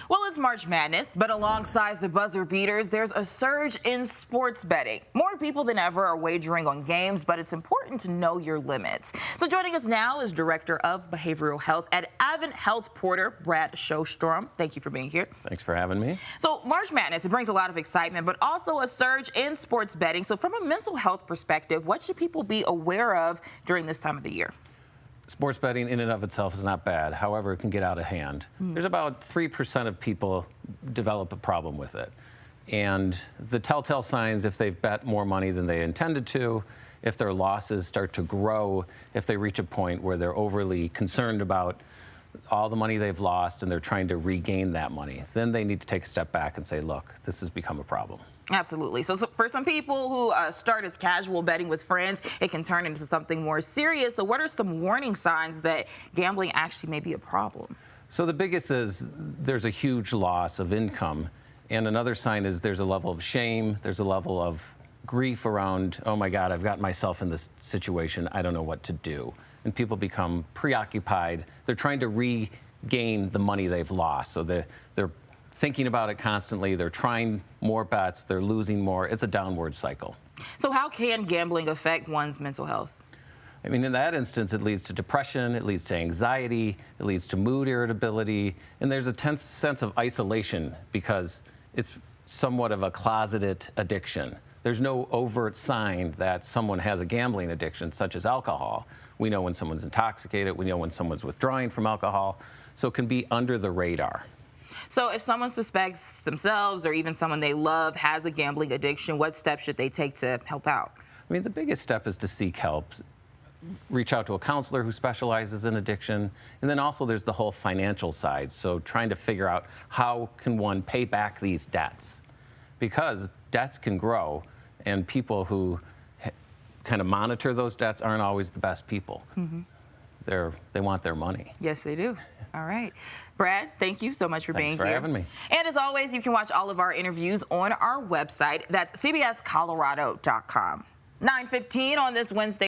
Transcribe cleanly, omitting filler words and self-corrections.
Well, it's March Madness, but alongside the buzzer beaters, there's a surge in sports betting. More people than ever are wagering on games, but it's important to know your limits. So joining us now is Director of Behavioral Health at AdventHealth Porter, Brad Sjostrom. Thank you for being here. Thanks for having me. So March Madness, it brings a lot of excitement, but also a surge in sports betting. So from a mental health perspective, what should people be aware of during this time of the year? Sports betting in and of itself is not bad. However, it can get out of hand. There's about 3% of people develop a problem with it. And the telltale signs, if they've bet more money than they intended to, if their losses start to grow, if they reach a point where they're overly concerned about all the money they've lost and they're trying to regain that money, then they need to take a step back and say, look, this has become a problem. Absolutely. So for some people who start as casual betting with friends, it can turn into something more serious. So what are some warning signs that gambling actually may be a problem? So the biggest is there's a huge loss of income. And another sign is there's a level of shame. There's a level of grief around, oh my God, I've gotten myself in this situation. I don't know what to do. And people become preoccupied. They're trying to regain the money they've lost. So they're thinking about it constantly. They're trying more bets. They're losing more. It's a downward cycle. So how can gambling affect one's mental health? I mean, in that instance, it leads to depression, it leads to anxiety, it leads to mood irritability, and there's a tense sense of isolation because it's somewhat of a closeted addiction. There's no overt sign that someone has a gambling addiction, such as alcohol. We know when someone's intoxicated, we know when someone's withdrawing from alcohol, so it can be under the radar. So if someone suspects themselves or even someone they love has a gambling addiction, what steps should they take to help out? I mean, the biggest step is to seek help. Reach out to a counselor who specializes in addiction. And then also there's the whole financial side. So trying to figure out how can one pay back these debts? Because debts can grow, and people who kind of monitor those debts aren't always the best people. They want their money. Yes, they do. All right. Brad, thank you so much for being here. Thanks for having me. And as always, you can watch all of our interviews on our website. That's cbscolorado.com. 9:15 on this Wednesday.